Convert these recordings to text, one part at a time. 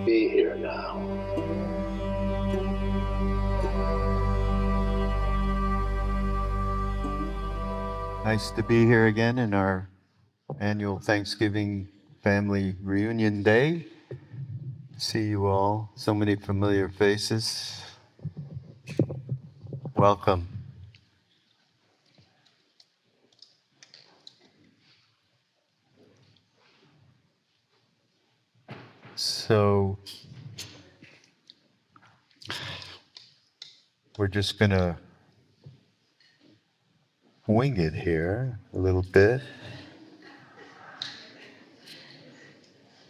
Be here now. Nice to be here again in our annual Thanksgiving family reunion day. See you all, so many familiar faces. Welcome. So we're just gonna wing it here a little bit.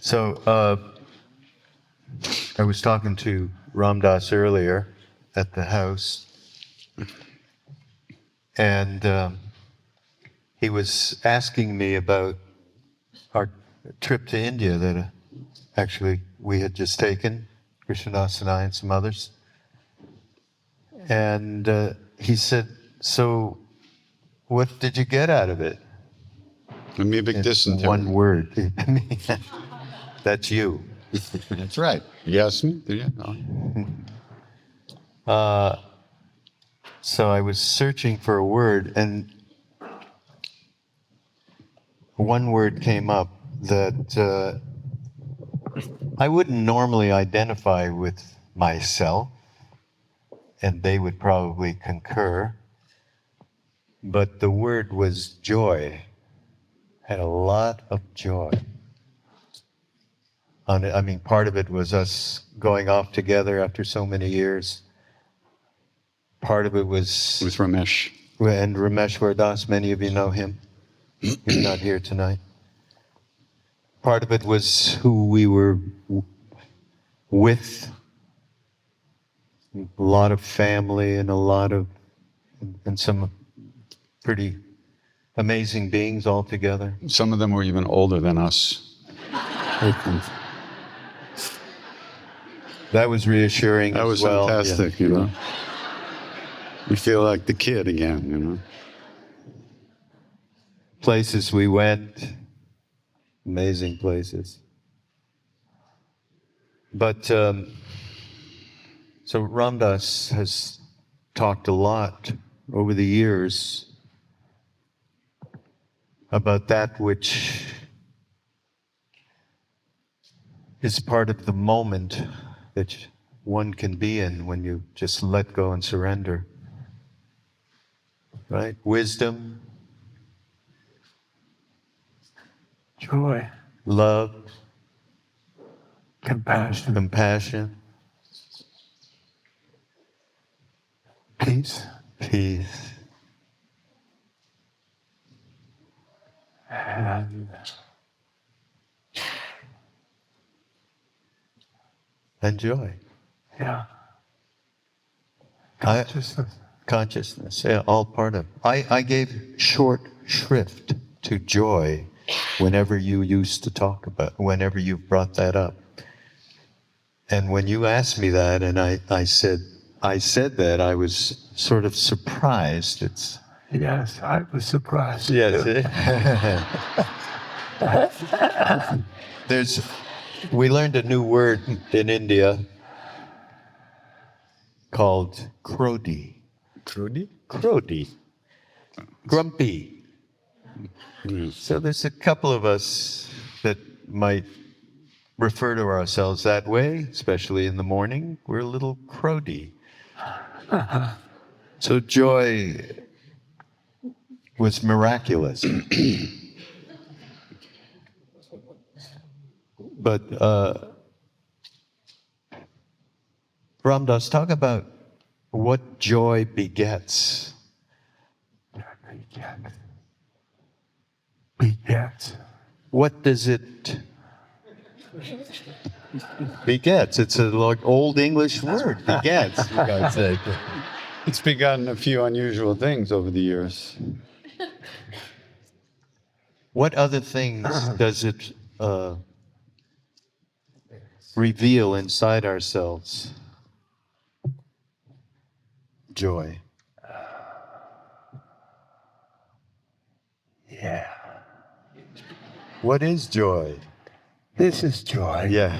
So I was talking to Ram Dass earlier at the house, and he was asking me about our trip to India that actually we had just taken, Krishna and I and some others. And he said, so what did you get out of it? Give me a big dysentery. One word. That's you. That's right. You asked me? Did you? No. So I was searching for a word, and one word came up that I wouldn't normally identify with myself, and they would probably concur, but the word was joy. Had a lot of joy. I mean, part of it was us going off together after so many years. Part of it was... With Ramesh. And Ramesh Vardas, many of you know him. He's not here tonight. Part of it was who we were with. A lot of family and and some pretty amazing beings all together. Some of them were even older than us. That was reassuring. That was well. fantastic, Yeah. you know. You feel like the kid again, you know. Places we went, amazing places. But so Ram Dass has talked a lot over the years about that which is part of the moment that one can be in when you just let go and surrender. Right? Wisdom, joy, love, compassion, peace, and joy. Yeah. Consciousness, yeah, all part of. I gave short shrift to joy whenever you used to talk about, whenever you brought that up. And when you asked me that, and I said that, I was sort of surprised. Yes, I was surprised. Yes. We learned a new word in India called krodi. Krodi. Grumpy. So there's a couple of us that might refer to ourselves that way, especially in the morning. We're a little crowdy. So joy was miraculous. But Ram Dass, talk about what joy begets. Begets. What does it begets? It's a old English word. Begets, for God's sake. It's begotten a few unusual things over the years. What other things does it reveal inside ourselves? Joy. Yeah. What is joy? This is joy. Yeah.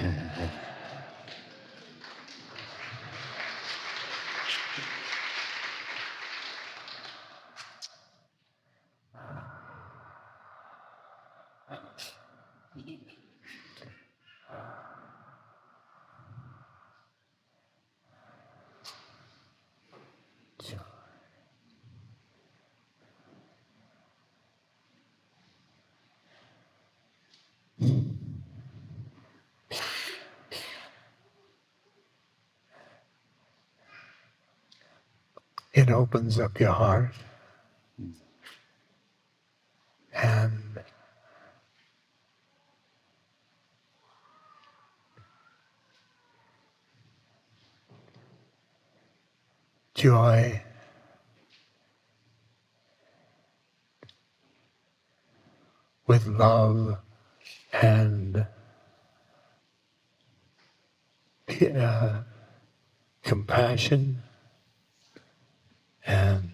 it opens up your heart and joy with love and compassion and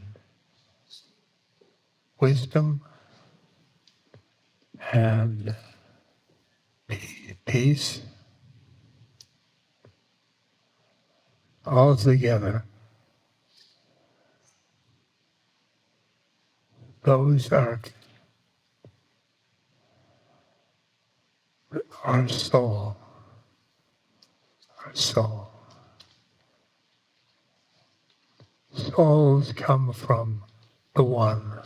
wisdom and peace, all together. Those are our soul, our soul. Souls come from the One.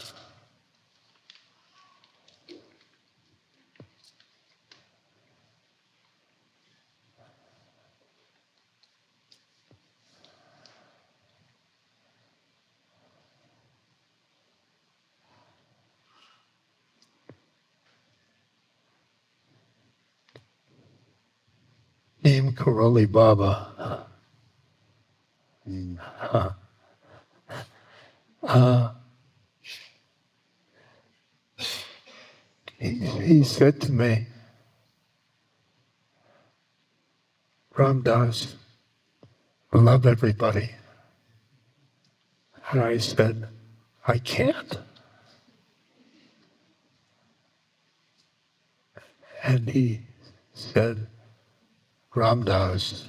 Named Karoli Baba. He said to me, Ram Dass, love everybody. And I said, I can't. And he said, Ram Dass,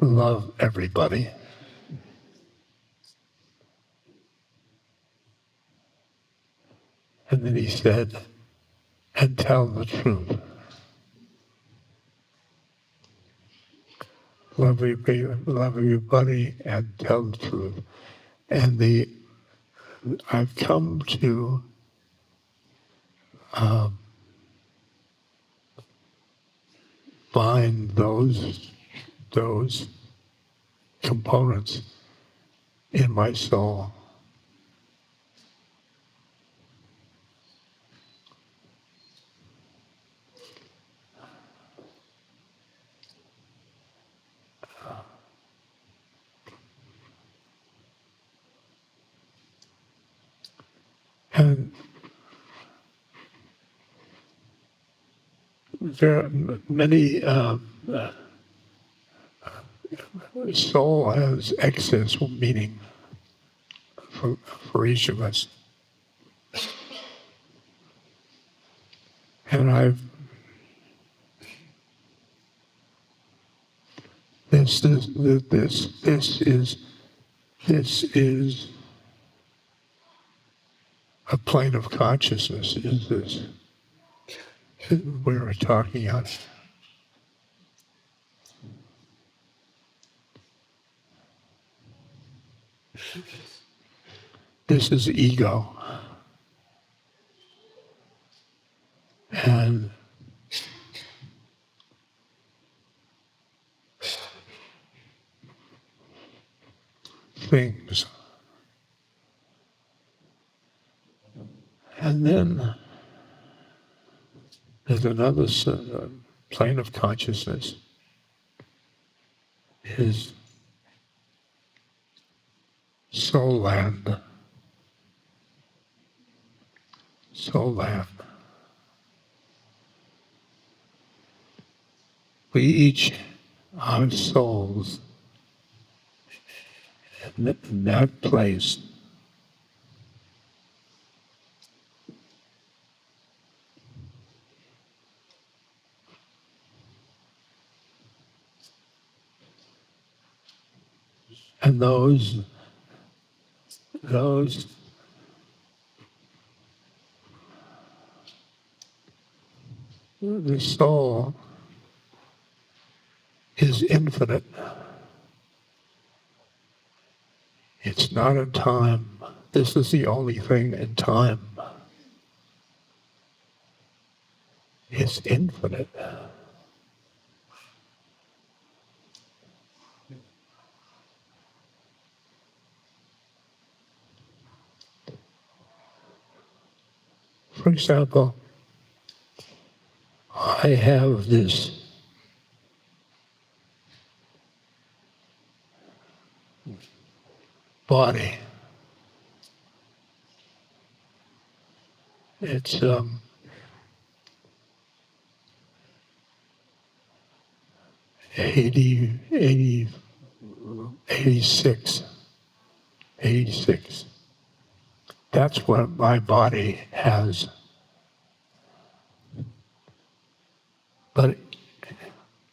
love everybody. And then he said, and tell the truth. Love everybody and tell the truth. And I've come to find those components in my soul. And there are many, soul has excess meaning for each of us. And this is a plane of consciousness, is this we were talking on. This is ego. And things. And then there's another plane of consciousness is soul land. Soul land. We each are souls in that place. And the soul is infinite. It's not in time. This is the only thing in time. It's infinite. for example, I have this body. It's 80, 80, 86, 86. That's what my body has. But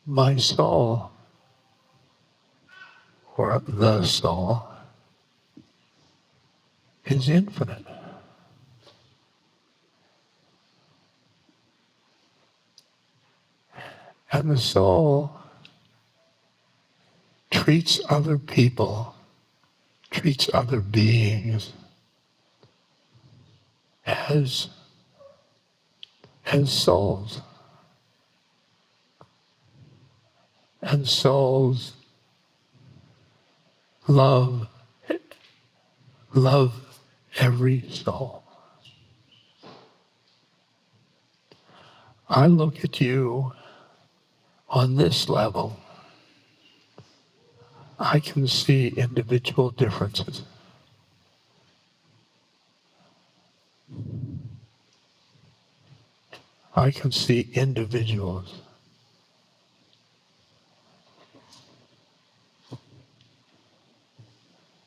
my soul, or the soul, is infinite. And the soul treats other people, treats other beings as souls. And souls love every soul. I look at you on this level. I can see individual differences. I can see individuals.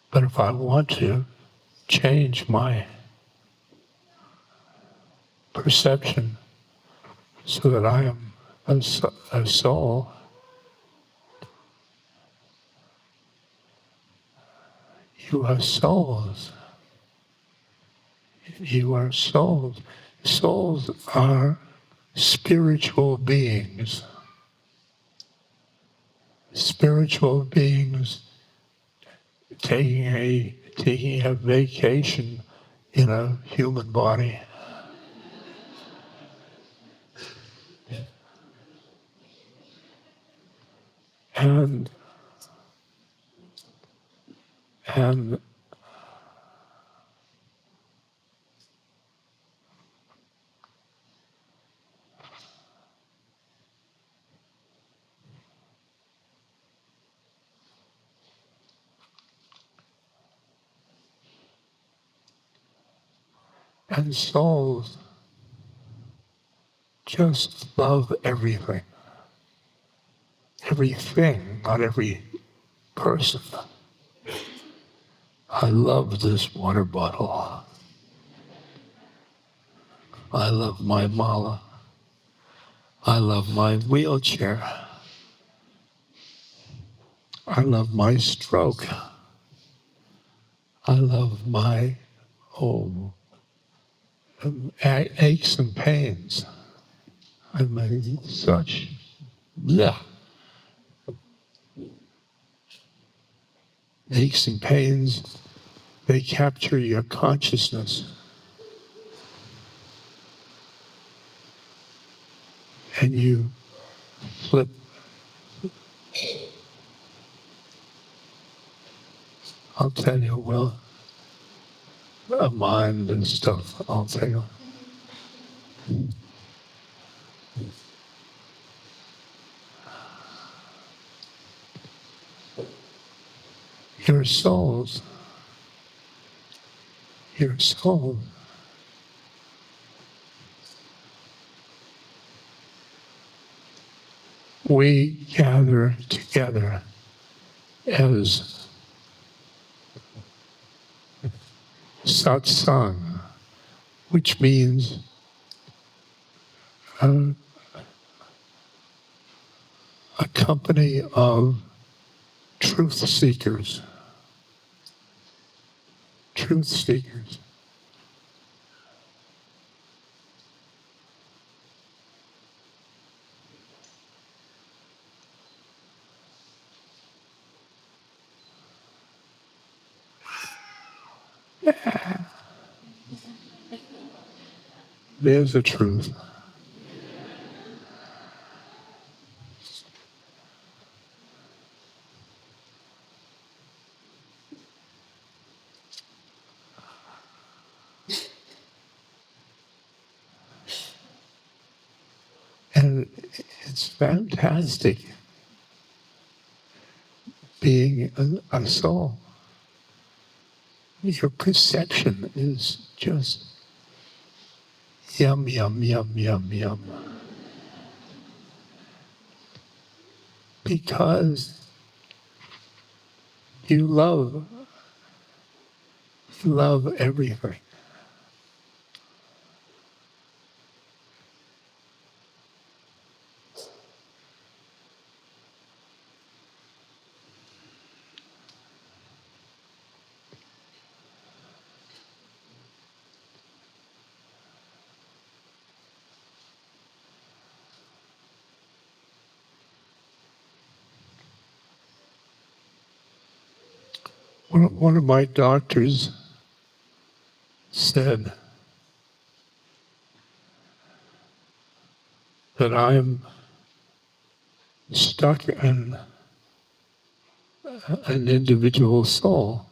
But if I want to change my perception so that I am a soul, you are souls. You are souls. Souls are spiritual beings. Spiritual beings taking a vacation in a human body. And and and souls just love everything. Everything, not every person. I love this water bottle. I love my mala. I love my wheelchair. I love my stroke. I love my aches and pains. I mean, such, yeah. Aches and pains, they capture your consciousness. And you flip. I'll tell you, well, a mind and stuff, I'll tell you. Your souls, your soul. We gather together as satsang, which means a company of truth seekers. Truth seekers. There's the truth. it's fantastic being a soul. Your perception is just yum, yum, yum, yum, yum. Because you love everything. One of my doctors said that I'm stuck in an individual soul.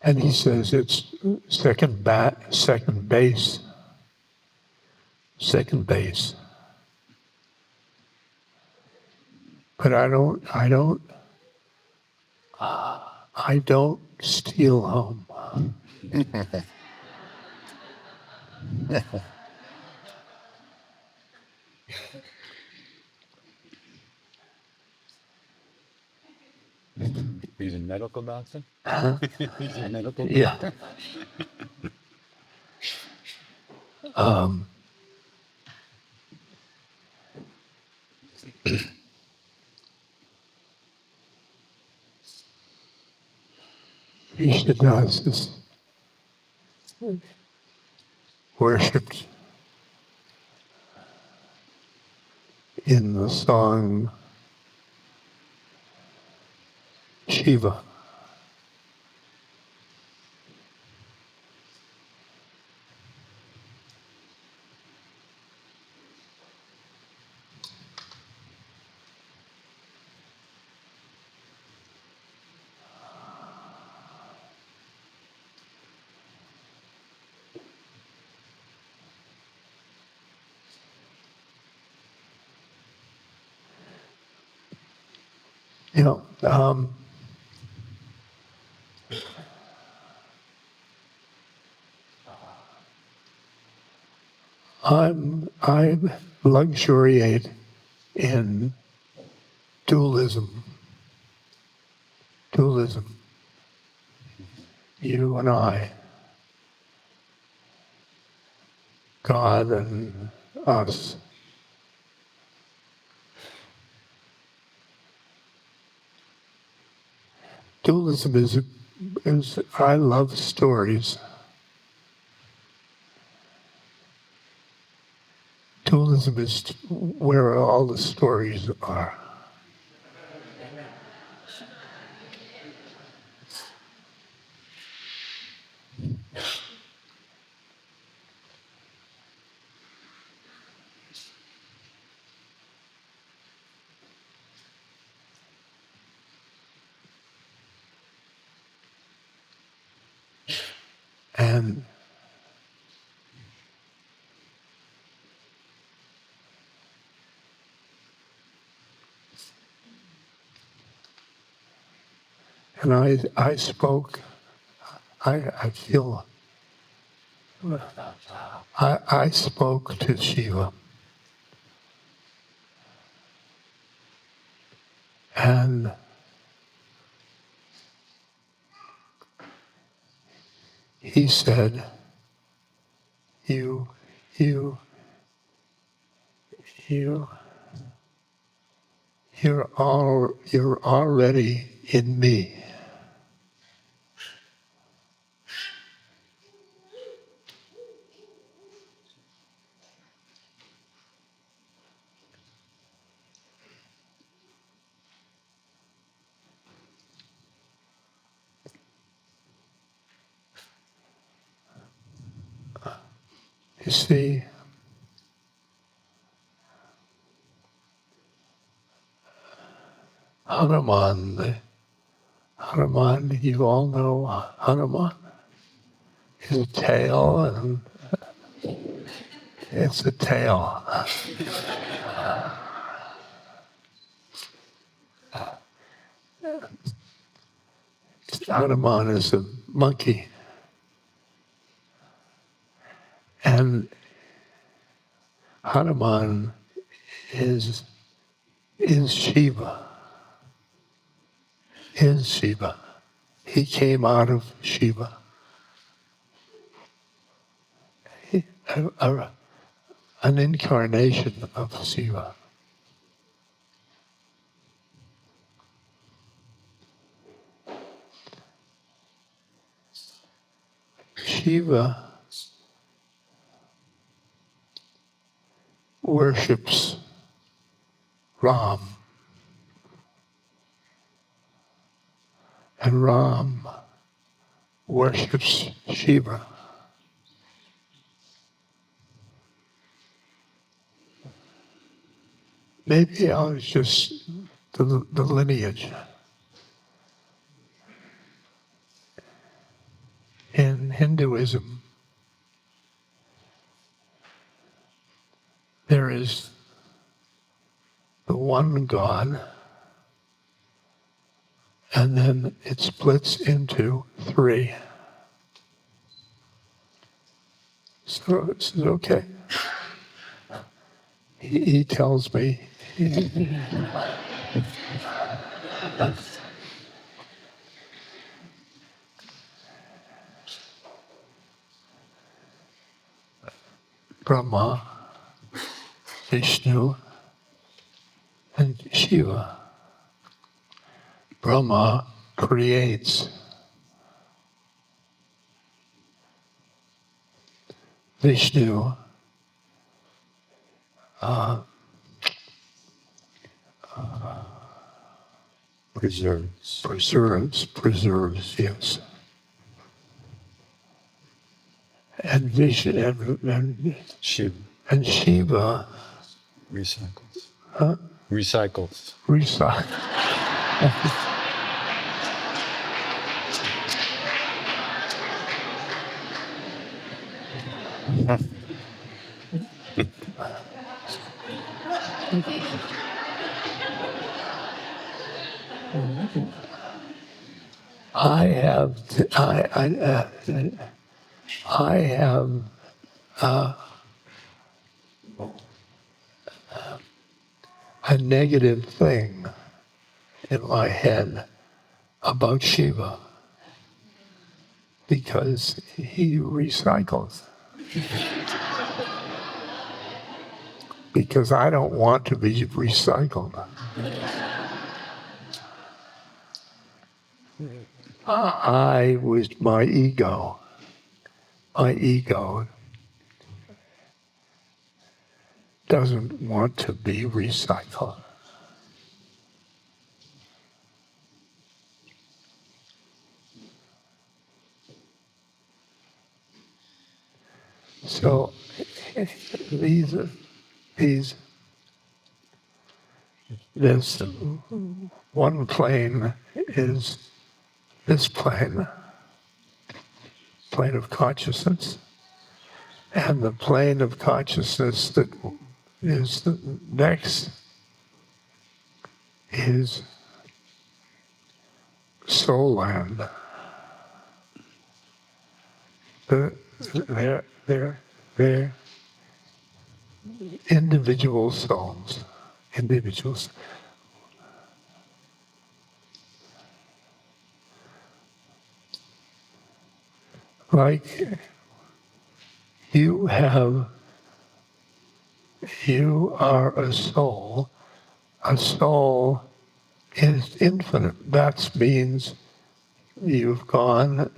And he says it's second base. But I don't steal home. He's a medical doctor? He's a medical Yeah. doctor? Krishna is worshipped in the song Shiva. You know, I luxuriate in dualism. You and I, God and us. Dualism is I love stories. Dualism is where all the stories are. And I spoke, I feel, I spoke to Shiva. And he said, you, you, you, you're already in me. You see, Hanuman, Hanuman, you all know Hanuman. His tail, and it's a tail. Hanuman is a monkey. And Hanuman is Shiva. Is Shiva. He came out of Shiva. An incarnation of Shiva. Shiva worships Ram, and Ram worships Shiva. Maybe I was just the lineage. In Hinduism, there is the one God, and then it splits into three. So this is okay. He tells me. Brahma, Vishnu, and Shiva. Brahma creates. Vishnu preserves, yes. And Vishnu and Shiva Recycles. Huh? Recycles. Recycle. I have a negative thing in my head about Shiva because he recycles. Because I don't want to be recycled. I was my ego. My ego doesn't want to be recycled. So this one plane is this plane of consciousness, and the plane of consciousness that is the next is soul land. They're individual souls, individuals. Like you are a soul. A soul is infinite. That means you've gone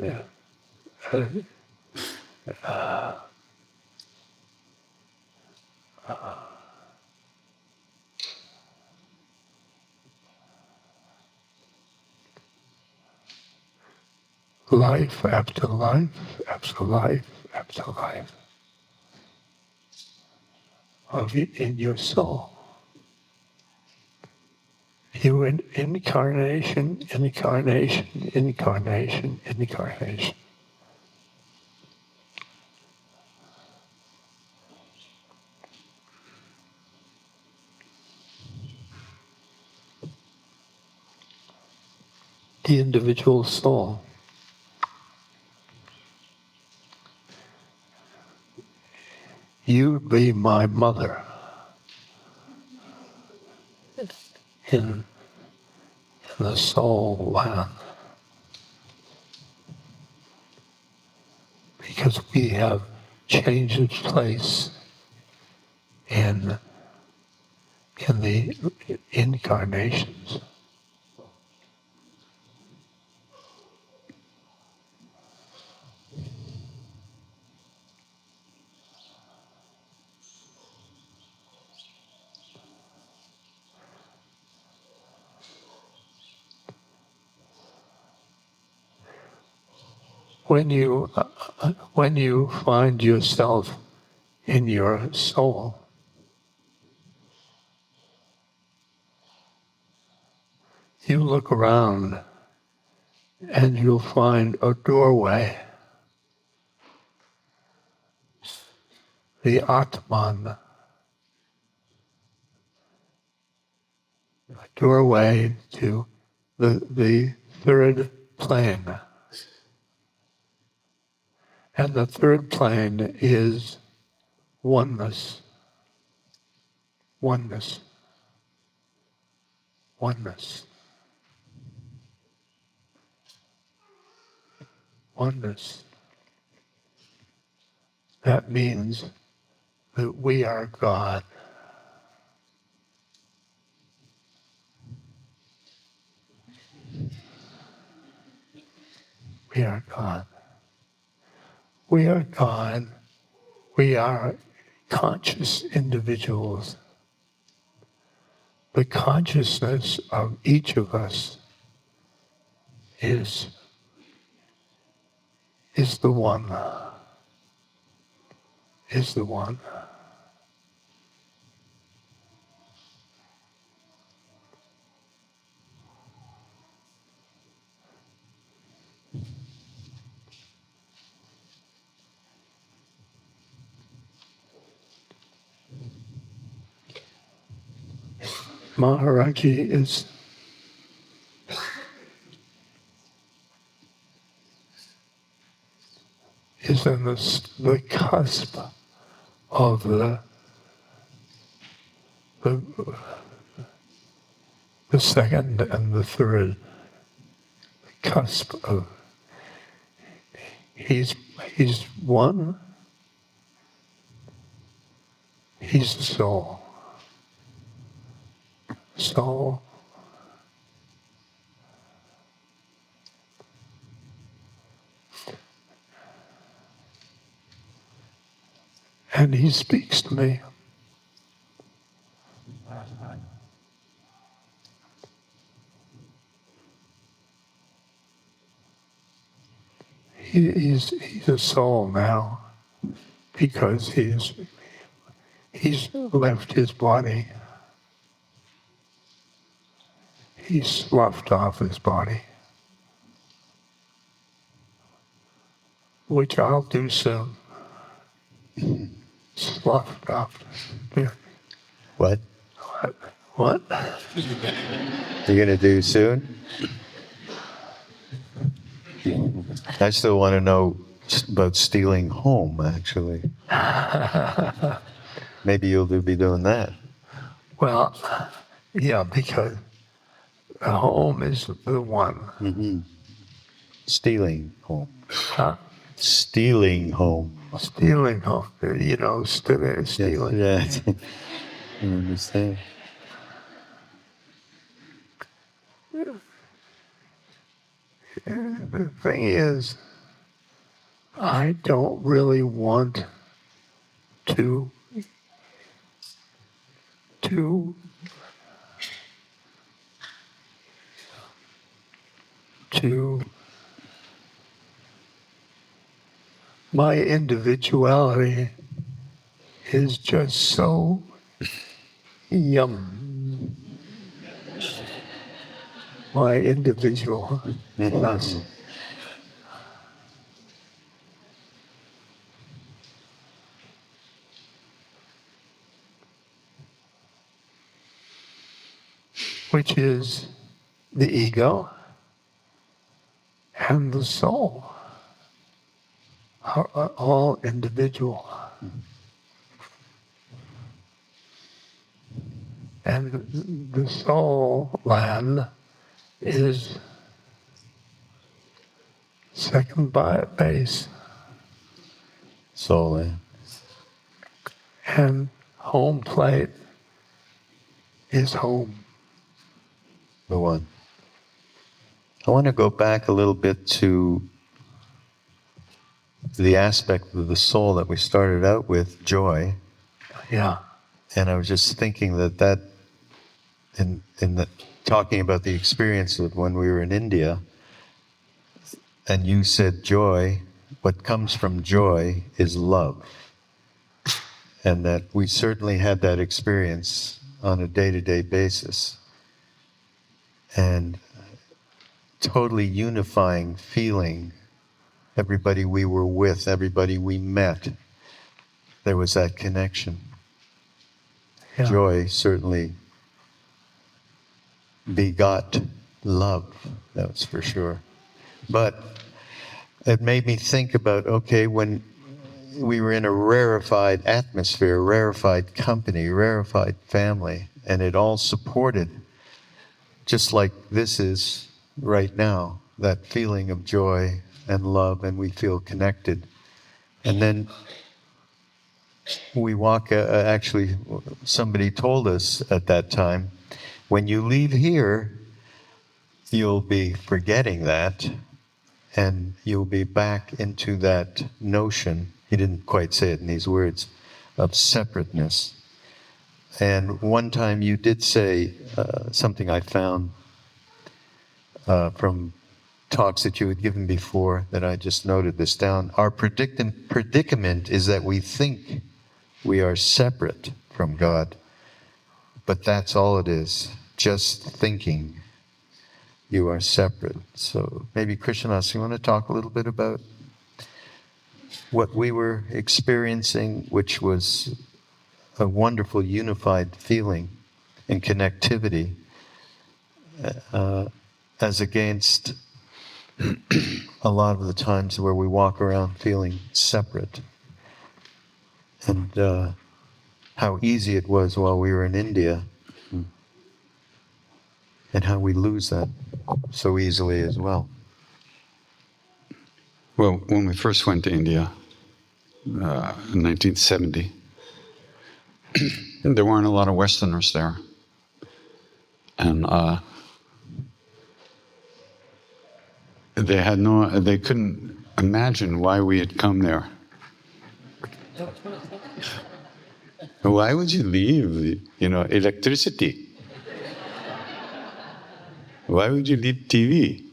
life after life after life after life of it in your soul. You incarnation, incarnation, incarnation, incarnation. The individual soul. You be my mother in the soul land. Because we have changed its place in the incarnations. When you find yourself in your soul, you look around and you'll find a doorway, the Atman, a doorway to the third plane. And the third plane is oneness, oneness, oneness, oneness. That means that we are God. We are God. We are God. We are conscious individuals. The consciousness of each of us is the one. Is the one. Maharaji is in the cusp of the second and the third cusp of he's one, he's the soul. Soul. And he speaks to me. He's a soul now because he's left his body. He's sloughed off his body, which I'll do soon. Sloughed off. What? What? You're going to do soon? I still want to know about stealing home, actually. Maybe you'll be doing that. Well, yeah, because the home is the one. Mm-hmm. Stealing home. Huh? Stealing home. Stealing home. Stealing. Yes. I understand. The thing is, I don't really want to my individuality is just so yum. my individualness. Which is the ego and the soul are all individual. And the soul land is second base. Soul land. And home plate is home. The one. I want to go back a little bit to the aspect of the soul that we started out with, joy. Yeah. And I was just thinking that in the talking about the experience of when we were in India, and you said joy, what comes from joy is love. And that we certainly had that experience on a day-to-day basis. And totally unifying feeling, everybody we were with, everybody we met, there was that connection. Yeah. Joy certainly begot love, that's for sure. But it made me think about, okay, when we were in a rarefied atmosphere, rarefied company, rarefied family, and it all supported, just like this is right now, that feeling of joy and love, and we feel connected. And then we walk, actually, somebody told us at that time, when you leave here, you'll be forgetting that, and you'll be back into that notion, he didn't quite say it in these words, of separateness. And one time you did say something I found from talks that you had given before, that I just noted this down. Our predicament is that we think we are separate from God, but that's all it is, just thinking you are separate. So maybe Krishna, you want to talk a little bit about what we were experiencing, which was a wonderful unified feeling and connectivity, as against a lot of the times where we walk around feeling separate. And how easy it was while we were in India, and how we lose that so easily as well. Well, when we first went to India in 1970, there weren't a lot of Westerners there. And they couldn't imagine why we had come there. Why would you leave, electricity? Why would you leave TV?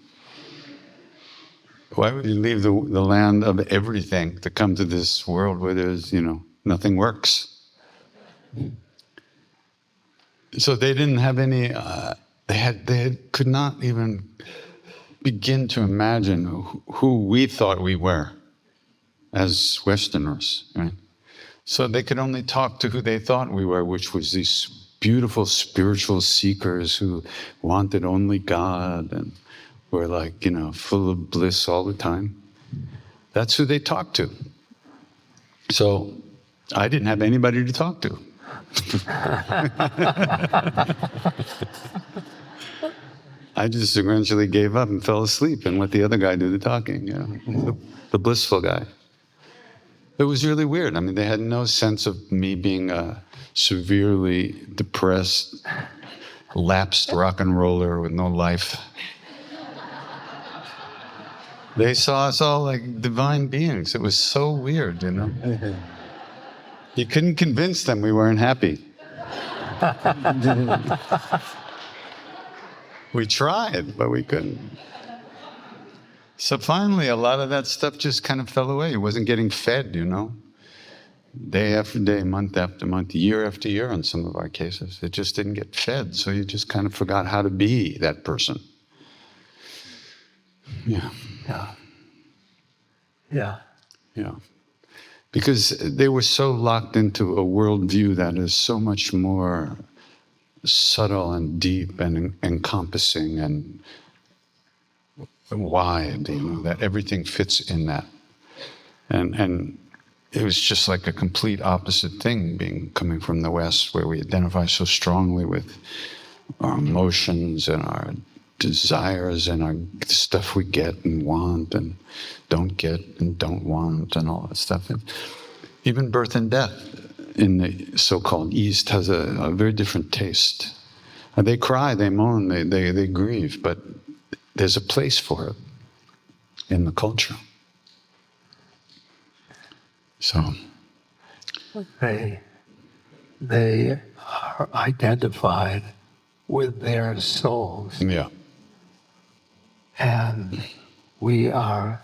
Why would you leave the land of everything to come to this world where there's, nothing works? So they didn't have any, could not even begin to imagine who we thought we were as Westerners, right? So they could only talk to who they thought we were, which was these beautiful spiritual seekers who wanted only God and were full of bliss all the time. That's who they talked to. So I didn't have anybody to talk to. I just eventually gave up and fell asleep and let the other guy do the talking, the blissful guy. It was really weird. I mean, they had no sense of me being a severely depressed, lapsed rock and roller with no life. They saw us all like divine beings. It was so weird, You couldn't convince them we weren't happy. We tried, but we couldn't. So finally, a lot of that stuff just kind of fell away. It wasn't getting fed, Day after day, month after month, year after year in some of our cases. It just didn't get fed. So you just kind of forgot how to be that person. Yeah. Yeah. Yeah. Yeah. Because they were so locked into a worldview that is so much more subtle and deep and encompassing and wide, that everything fits in that. And it was just like a complete opposite thing coming from the West, where we identify so strongly with our emotions and our desires and our stuff we get and want and don't get and don't want and all that stuff. And even birth and death in the so-called East has a very different taste. And they cry, they moan, they grieve, but there's a place for it in the culture. So They are identified with their souls, yeah. and we are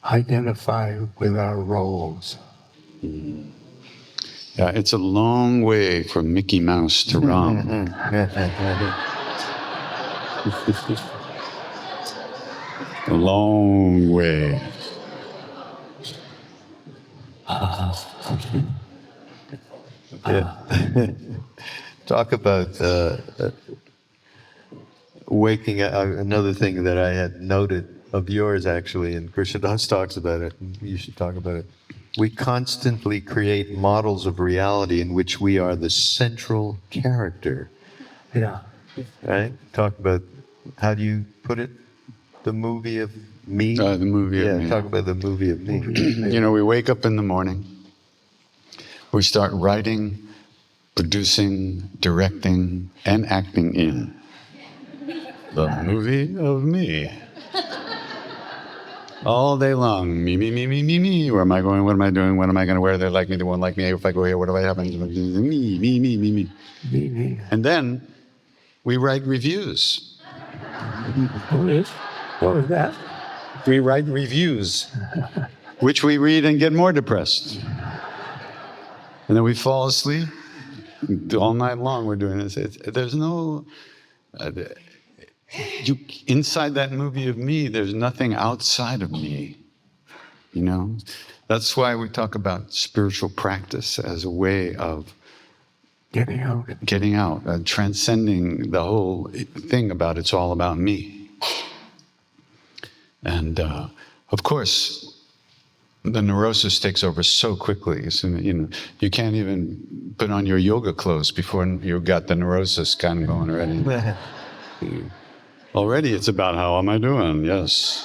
identified with our roles. Yeah, it's a long way from Mickey Mouse to Ram. A long way. Talk about waking up. Another thing that I had noted of yours, actually, and Krishna Das talks about it, and you should talk about it. We constantly create models of reality in which we are the central character. Yeah. Right? Talk about, how do you put it? The movie of me? The movie of me. Yeah, talk about the movie of me. We wake up in the morning. We start writing, producing, directing, and acting in the movie of me. All day long, me, me, me, me, me, me. Where am I going? What am I doing? What am I going to wear? They like me. They won't like me. If I go here, what do I have? Me, me, me, me, me. Me. And then we write reviews. What was that? We write reviews, which we read and get more depressed. And then we fall asleep. All night long we're doing this. There's no... inside that movie of me, there's nothing outside of me. That's why we talk about spiritual practice as a way of Getting out. Transcending the whole thing about it's all about me. And of course, the neurosis takes over so quickly. So, you can't even put on your yoga clothes before you've got the neurosis kind of going already. Already it's about how am I doing, yes.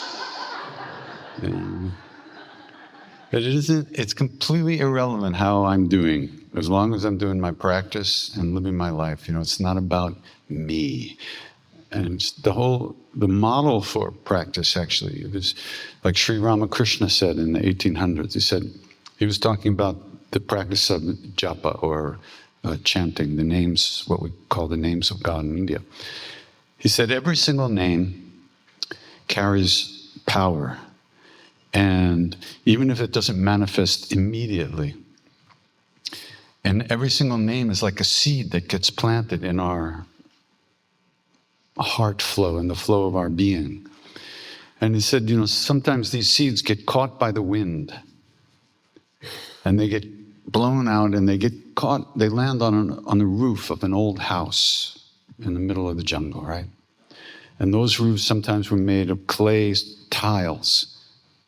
But it's completely irrelevant how I'm doing, as long as I'm doing my practice and living my life. It's not about me. And it's the model for practice, actually, it was like Sri Ramakrishna said in the 1800s. He was talking about the practice of japa, or chanting the names, what we call the names of God in India. He said every single name carries power. And even if it doesn't manifest immediately, and every single name is like a seed that gets planted in our heart flow and the flow of our being. And he said, sometimes these seeds get caught by the wind and they get blown out and they get caught, they land on the roof of an old house in the middle of the jungle, right? And those roofs sometimes were made of clay tiles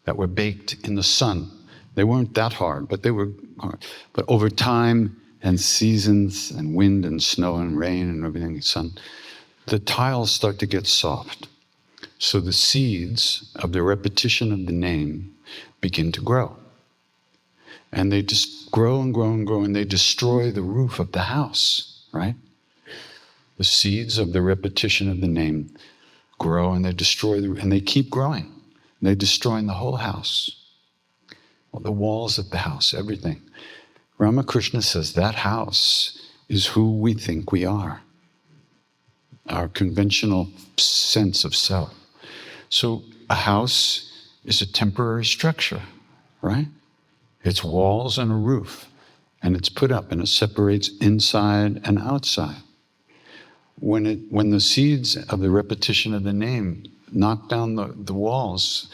that were baked in the sun. They weren't that hard, but they were hard. But over time and seasons and wind and snow and rain and everything, sun, the tiles start to get soft. So the seeds of the repetition of the name begin to grow. And they just grow and grow and grow, and they destroy the roof of the house, right? The seeds of the repetition of the name grow, and they destroy, and they keep growing. They're destroying the whole house, all the walls of the house, everything. Ramakrishna says that house is who we think we are, our conventional sense of self. So a house is a temporary structure, right? It's walls and a roof, and it's put up, and it separates inside and outside. When the seeds of the repetition of the name knock down the walls,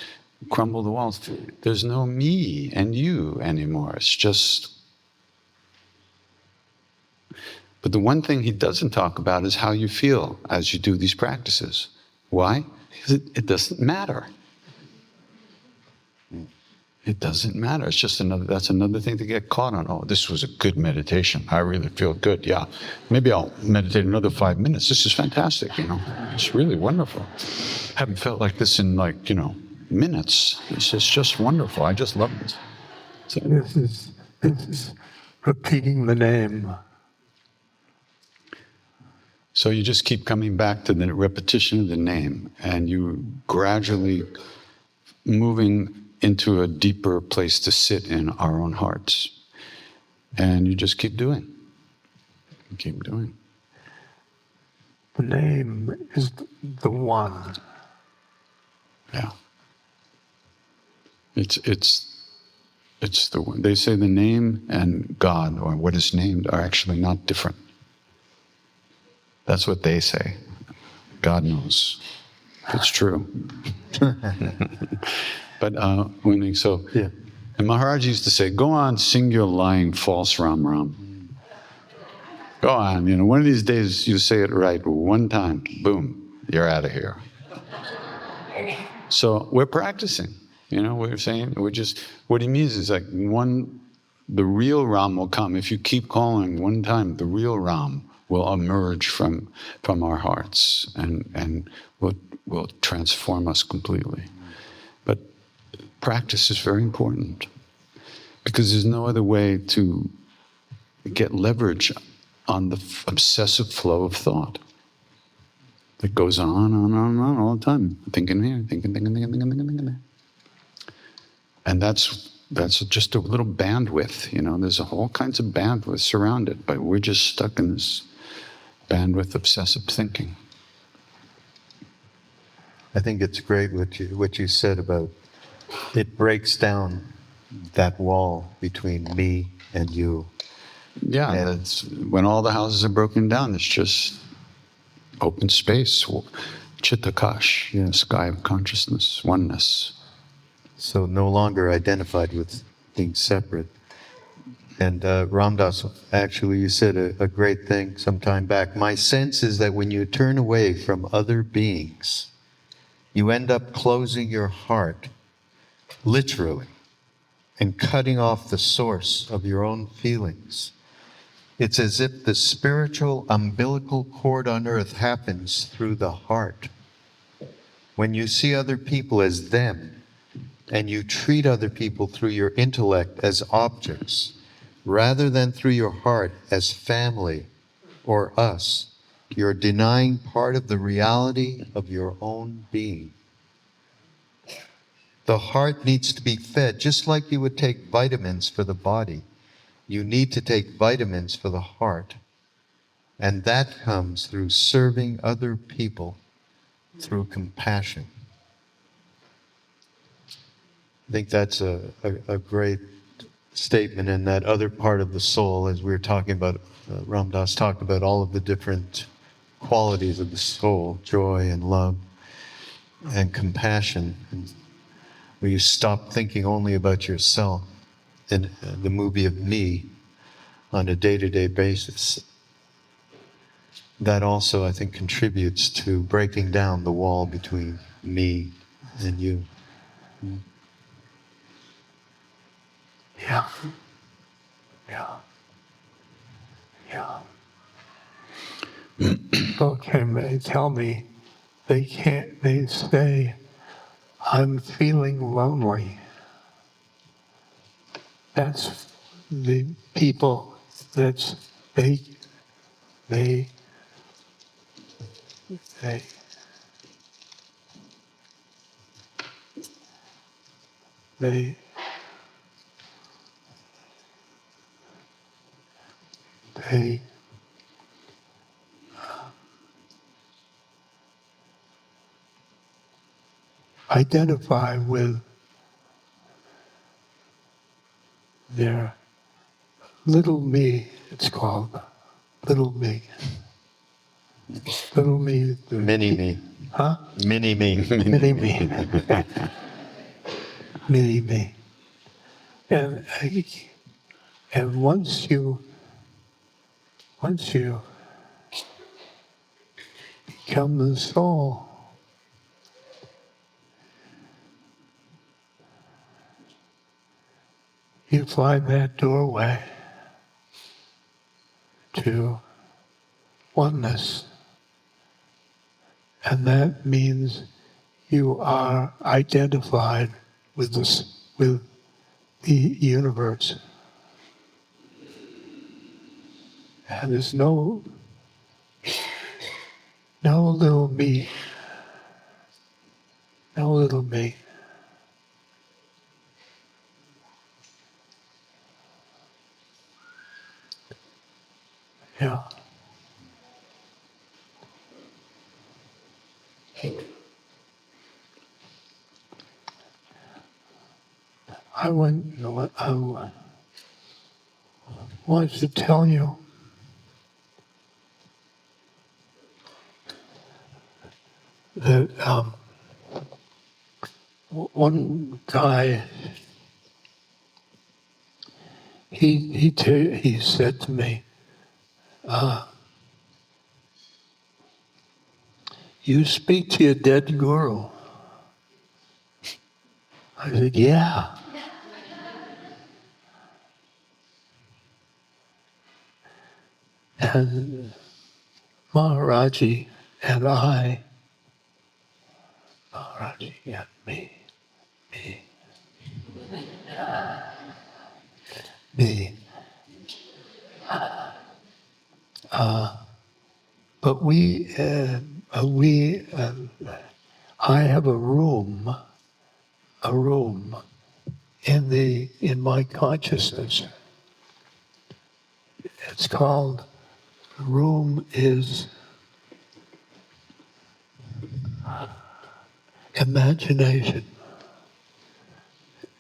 crumble the walls. There's no me and you anymore. It's just. But the one thing he doesn't talk about is how you feel as you do these practices. Why? Because it doesn't matter. It doesn't matter. It's just that's another thing to get caught on. Oh, this was a good meditation. I really feel good. Yeah. Maybe I'll meditate another 5 minutes. This is fantastic, It's really wonderful. Haven't felt like this in minutes. It's just wonderful. I just love this. So, This is repeating the name. so you just keep coming back to the repetition of the name, and you gradually moving into a deeper place to sit in our own hearts. And you just keep doing. You keep doing. The name is the one. Yeah. It's the one. They say the name and God, or what is named, are actually not different. That's what they say. God knows. It's true. But Yeah. and Maharaj used to say, "Go on, sing your lying false Ram Ram. Go on, one of these days you say it right one time, boom, you're out of here." So we're practicing. We're saying what he means is like the real Ram will come if you keep calling one time. The real Ram will emerge from our hearts and will transform us completely. But practice is very important because there's no other way to get leverage on the obsessive flow of thought that goes on all the time. Thinking here, thinking there. And that's just a little bandwidth, There's all kinds of bandwidth surrounded, but we're just stuck in this bandwidth obsessive thinking. I think it's great what you said about it breaks down that wall between me and you. Yeah, And that's when all the houses are broken down. It's just open space, chittakash, sky of consciousness, oneness. so no longer identified with being separate. And Ramdas, actually, you said a great thing some time back. My sense is that when you turn away from other beings, you end up closing your heart, literally, and cutting off the source of your own feelings. It's as if the spiritual umbilical cord on earth happens through the heart. When you see other people as them, and you treat other people through your intellect as objects, rather than through your heart as family or us, you're denying part of the reality of your own being. The heart needs to be fed, just like you would take vitamins for the body. You need to take vitamins for the heart. And that comes through serving other people through compassion. I think that's a great statement in that other part of the soul, as we were talking about, Ram Dass talked about all of the different qualities of the soul, joy and love and compassion, and where you stop thinking only about yourself in the movie of me on a day-to-day basis. That also, I think, contributes to breaking down the wall between me and you. Yeah. Yeah. Yeah. People they tell me they say, I'm feeling lonely. That's the people they they identify with their little me, it's called, little me. Little me. Mini me. Huh? Mini me. Mini me. Mini me. And and once you become the soul, you find that doorway to oneness. And that means you are identified with with the universe. And there's no little me. No little me. Yeah. I wanted to tell you that one guy, he said to me, "You speak to your dead guru." I said, "Yeah." And Maharaji and Maharaji and me, me. But I have a room in my consciousness. It's called, the room is imagination.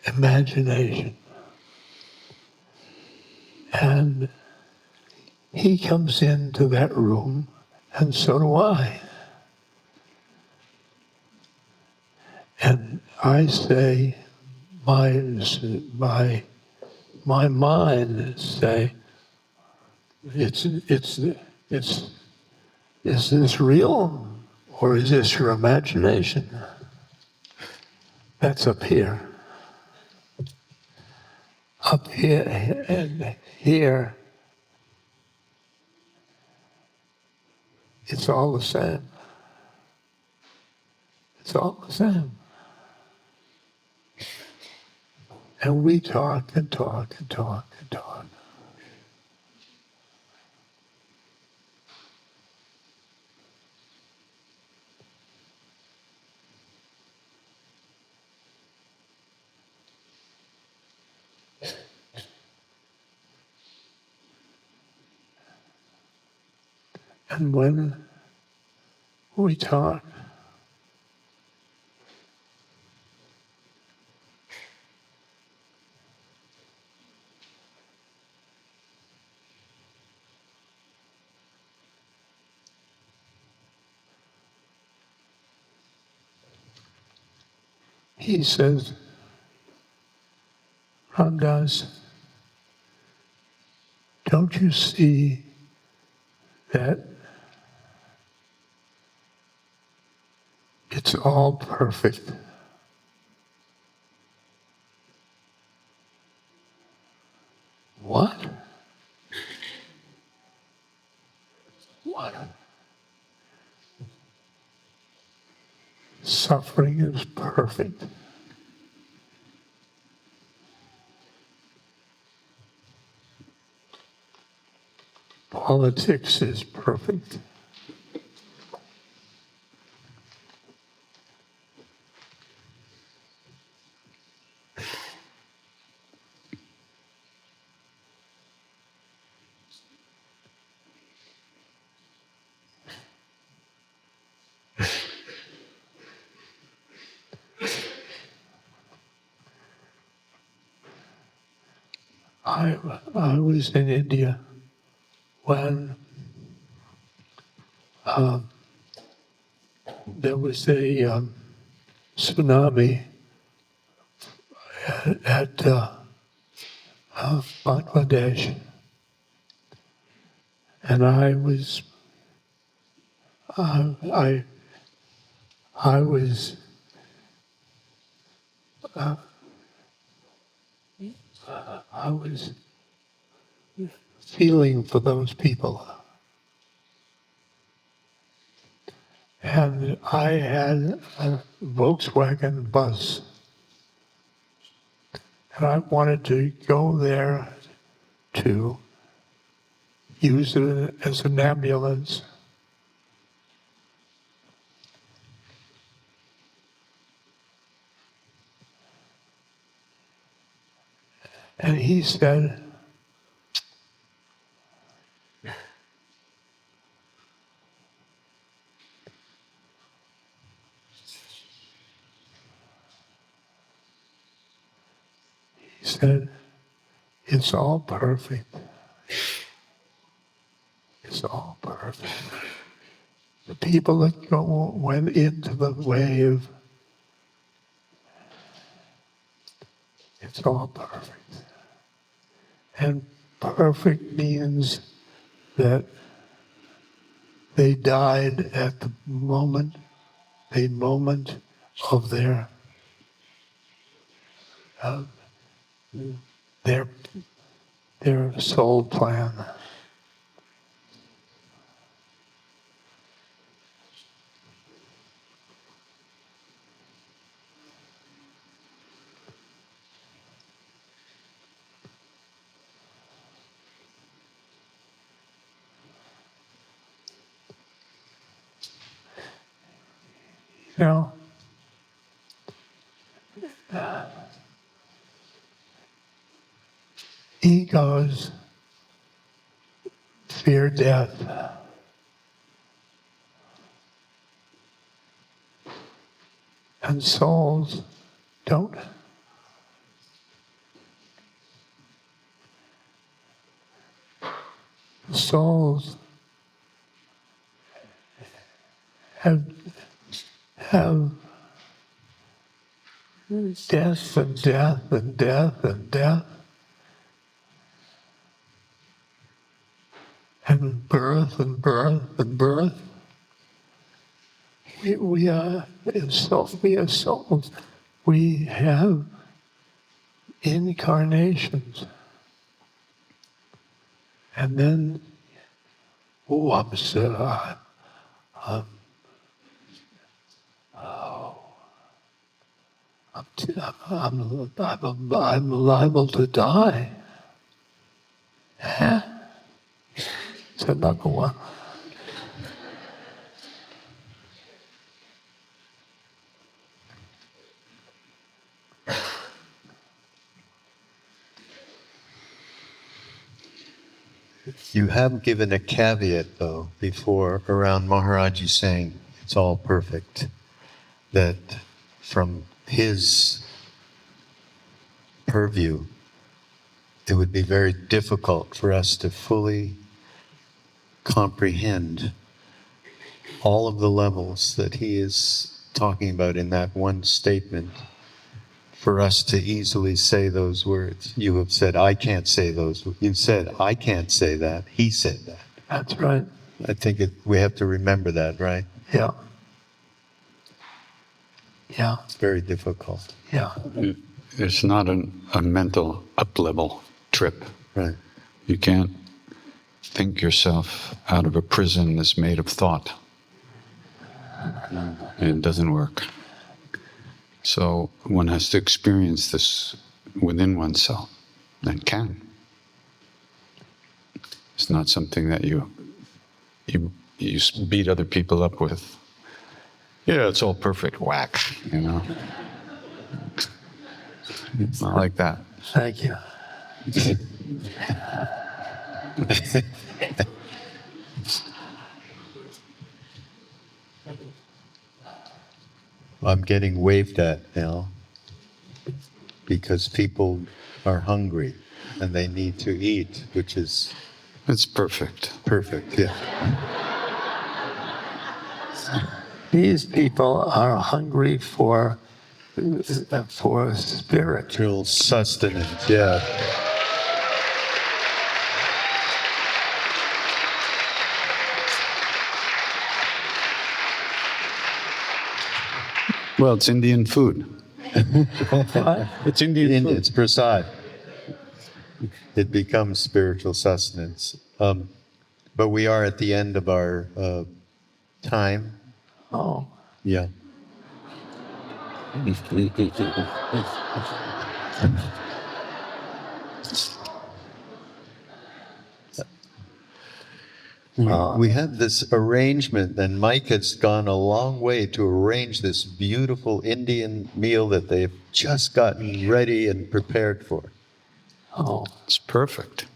Imagination. And he comes into that room, and so do I. And I say, my mind say, is this real, or is this your imagination? That's up here. Up here and here, it's all the same. It's all the same. And we talk and talk and talk and talk. And when we talk, he says, "Ramdas, don't you see that it's all perfect?" What? What? Suffering is perfect. Politics is perfect. I was in India when there was a tsunami at Bangladesh, and I was feeling for those people. And I had a Volkswagen bus. And I wanted to go there to use it as an ambulance. And he said, it's all perfect. It's all perfect. The people that went into the wave, it's all perfect. And perfect means that they died at the moment of their soul plan. You know, egos fear death. And souls don't. Souls have death and death and death and death. And birth and birth and birth. We are souls. We have incarnations. And then, I'm liable to die. Huh? Said Makawao. You have given a caveat, though, before around Maharaji saying it's all perfect, that from his purview, it would be very difficult for us to fully comprehend all of the levels that he is talking about in that one statement, for us to easily say those words. You have said, I can't say those. You said, I can't say that. He said that. That's right. I think we have to remember that, right? Yeah. Yeah. It's very difficult. Yeah. It's not a mental up-level trip. Right. You can't think yourself out of a prison that's made of thought. It doesn't work. So one has to experience this within oneself, and can. It's not something that you beat other people up with. Yeah, it's all perfect. Whack, you know. It's not like that. Thank you. I'm getting waved at now because people are hungry and they need to eat, which is It's perfect. perfect, yeah. these people are hungry for spirit. Spiritual sustenance, yeah. Well, it's Indian food. It's Indian food. It's prasad. It becomes spiritual sustenance. But we are at the end of our time. Oh, Yeah. We have this arrangement, and Mike has gone a long way to arrange this beautiful Indian meal that they've just gotten ready and prepared for. oh. It's perfect.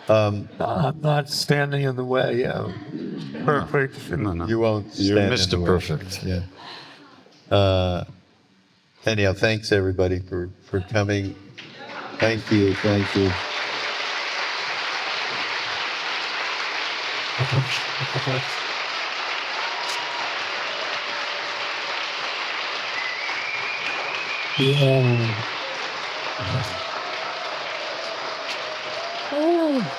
I'm not standing in the way. Perfect. No. You won't You're stand in Mr. the way. Perfect. Yeah. Anyhow, thanks everybody for coming. Thank you. Yeah. Oh.